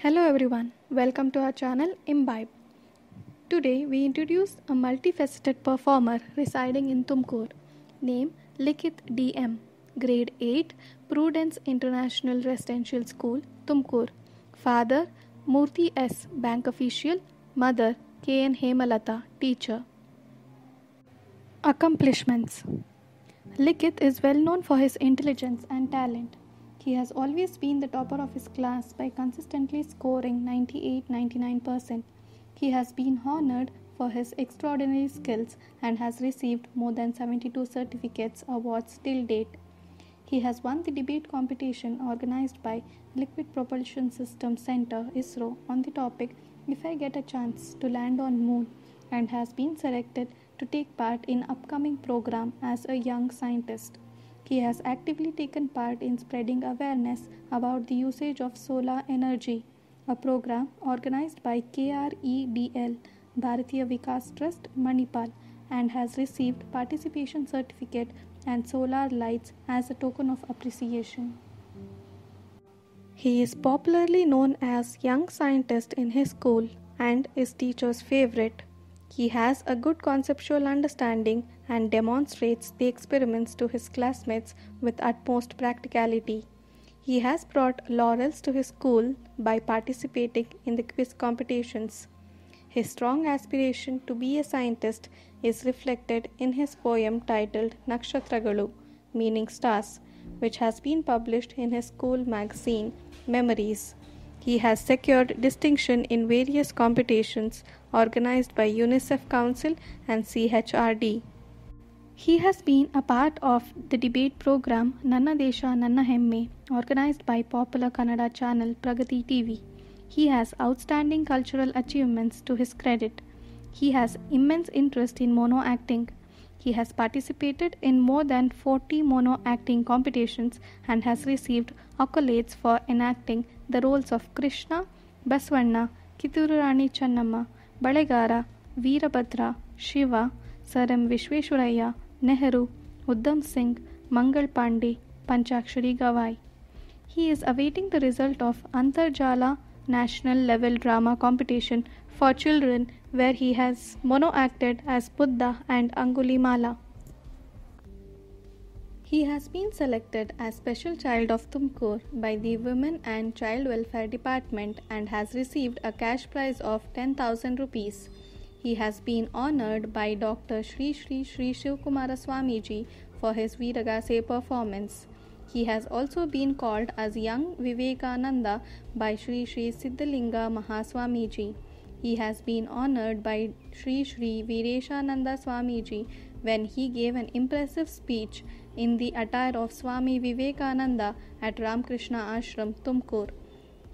Hello everyone, welcome to our channel Imbibe. Today we introduce a multifaceted performer residing in Tumkur, named Likith DM, Grade 8, Prudence International Residential School, Tumkur. Father Murthy S, Bank Official. Mother KN Hemalata, Teacher. Accomplishments. Likith is well known for his intelligence and talent. He has always been the topper of his class by consistently scoring 98-99%. He has been honored for his extraordinary skills and has received more than 72 certificates awards till date. He has won the debate competition organized by Liquid Propulsion Systems Center ISRO on the topic If I Get a Chance to Land on Moon, and has been selected to take part in upcoming program as a young scientist. He has actively taken part in spreading awareness about the usage of solar energy, a program organized by KREDL, Bharatiya Vikas Trust, Manipal, and has received participation certificate and solar lights as a token of appreciation. He is popularly known as young scientist in his school and is teacher's favorite. He has a good conceptual understanding and demonstrates the experiments to his classmates with utmost practicality. He has brought laurels to his school by participating in the quiz competitions. His strong aspiration to be a scientist is reflected in his poem titled Nakshatragalu, meaning stars, which has been published in his school magazine, Memories. He has secured distinction in various competitions organized by UNICEF Council and CHRD. He has been a part of the debate program Nanna Desha Nanna Hemme, organized by popular Kannada channel Pragati TV. He has outstanding cultural achievements to his credit. He has immense interest in mono acting. He has participated in more than 40 mono acting competitions and has received accolades for enacting the roles of Krishna, Baswanna, Kituru Rani Channamma, Balegara, Veerabhadra, Shiva, Sir M. Vishweshwaraya, Nehru, Uddham Singh, Mangal Pandey, Panchakshari Gawai. He is awaiting the result of Antarjala National Level Drama Competition for children where he has mono-acted as Buddha and Angulimala. He has been selected as Special Child of Tumkur by the Women and Child Welfare Department and has received a cash prize of 10,000 rupees. He has been honored by Dr. Shri Shivkumara Swamiji for his Viragase performance. He has also been called as Young Vivekananda by Shri Siddhalinga Mahaswamiji. He has been honored by Shri Vireshananda Swamiji when he gave an impressive speech in the attire of Swami Vivekananda at Ramakrishna Ashram, Tumkur.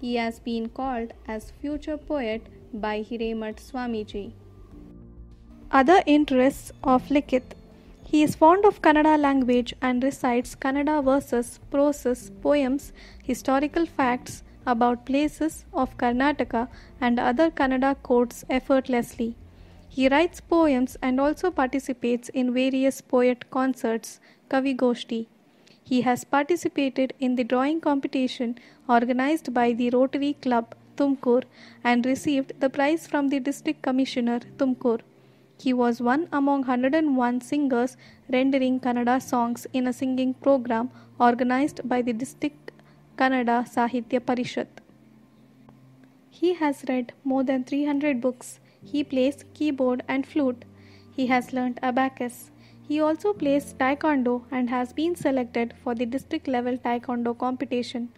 He has been called as future poet by Hiremath Swamiji. Other interests of Likith. He is fond of Kannada language and recites Kannada verses, prose, poems, historical facts about places of Karnataka and other Kannada courts effortlessly. He writes poems and also participates in various poet concerts, Kavi Goshti. He has participated in the drawing competition organized by the Rotary Club, Tumkur, and received the prize from the District Commissioner, Tumkur. He was one among 101 singers rendering Kannada songs in a singing program organized by the District Kannada Sahitya Parishat. He has read more than 300 books. He plays keyboard and flute. He has learnt abacus. He also plays taekwondo and has been selected for the district level taekwondo competition.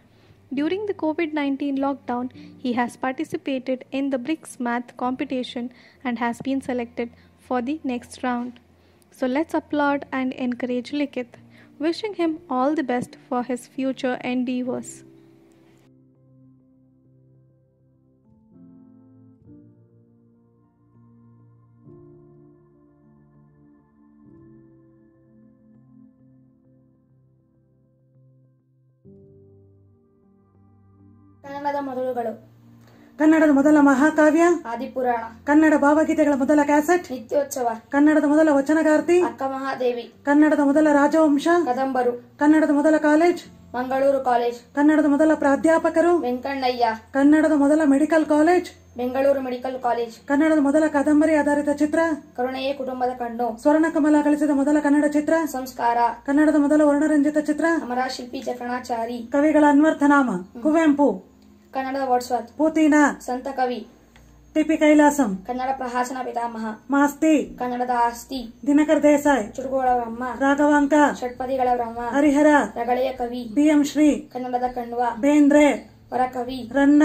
During the COVID-19 lockdown, he has participated in the BRICS math competition and has been selected for the next round. So let's applaud and encourage Likith, wishing him all the best for his future endeavors. ಕನ್ನಡದ ಮೊದಲುಗಳು. ಕನ್ನಡದ ಮೊದಲ ಮಹಾಕಾವ್ಯ ಆದಿಪುರಾಣ. ಕನ್ನಡ ಭಾವಗೀತೆಗಳ ಮೊದಲ cassette ನಿತ್ಯೋತ್ಸವ. ಕನ್ನಡದ ಮೊದಲ ವಚನಗಾರ್ತಿ ಅಕ್ಕ ಮಹಾದೇವಿ. ಕನ್ನಡದ ಮೊದಲ ರಾಜವಂಶ ಕದಂಬರು. ಕನ್ನಡದ ಮೊದಲ ಕಾಲೇಜ್ ಮಂಗಳೂರು ಕಾಲೇಜ್. ಕನ್ನಡದ ಮೊದಲ ಪ್ರಾಧ್ಯಾಪಕರು ವೆಂಕಣ್ಣಯ್ಯ. ಕನ್ನಡದ ಮೊದಲ medical college Bengaluru medical college. ಕನ್ನಡದ ಮೊದಲ ಕಾದಂಬರಿ ಆಧಾರಿತ ಚಿತ್ರ ಕರುಣೆಯೇ ಕುಟುಂಬದ ಕಣ್ಣು. ಸ್ವರ್ಣಕಮಲ ಗಳಿಸಿದ ಮೊದಲ ಕನ್ನಡ ಚಿತ್ರ ಸಂಸ್ಕಾರ. ಕನ್ನಡದ ಮೊದಲ ವರ್ಣರಂಜಿತ ಚಿತ್ರ ಅಮರ ಶಿಲ್ಪಿ ಜಕಣಾಚಾರಿ. ಕವಿಗಳ ಅನ್ವರ್ಥನಾಮ ಕುವೆಂಪು. ಕನ್ನಡದ ವರ್ಡ್ಸ್ವರ್ತ್. ಪೂತಿನ ಸಂತ ಕವಿ. ಟಿಪಿ ಕೈಲಾಸಂ. ಕನ್ನಡ ಪ್ರಹಾಸನ ಪಿತಾಮಹ. ಮಾಸ್ತಿ. ಕನ್ನಡದ ಆಸ್ತಿ. ದಿನಕರ್ ದೇಸಾಯಿ. ಚುಟುಕುಗಳ ಬ್ರಹ್ಮ. ರಾಘವಾಂಕ. ಷಟ್ಪದಿಗಳ ಬ್ರಹ್ಮ. ಹರಿಹರ. ರಗಳೆಯ ಕವಿ. ಬಿಎಂ ಶ್ರೀ. ಕನ್ನಡದ ಕಣ್ವ. ಬೇಂದ್ರೆ. ವರಕವಿ. ರನ್ನ.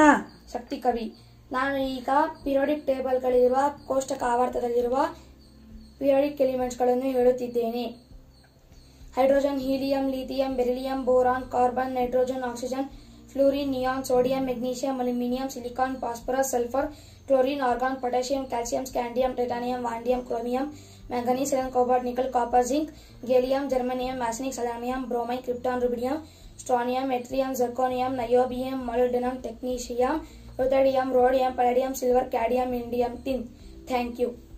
ಶಕ್ತಿ ಕವಿ. ನಾನು ಈಗ ಪಿರಿಯೋಡಿಕ್ ಟೇಬಲ್ಗಳಿರುವ ಕೋಷ್ಟಕ ಆವರ್ತದಲ್ಲಿರುವ ಪಿರಿಯೋಡಿಕ್ ಎಲಿಮೆಂಟ್ಸ್ಗಳನ್ನು ಹೇಳುತ್ತಿದ್ದೇನೆ. Hydrogen, helium, lithium, beryllium, boron, carbon, nitrogen, oxygen, fluorine, neon, sodium, magnesium, aluminium, silicon, phosphorus, sulphur, chlorine, argon, potassium, calcium, scandium, titanium, vanadium, chromium, manganese, silicon, cobalt, nickel, copper, zinc, gallium, germanium, arsenic, selenium, bromine, krypton, rubidium, strontium, yttrium, zirconium, niobium, molybdenum, technetium, ruthenium, rhodium, palladium, silver, cadmium, indium, tin. Thank you.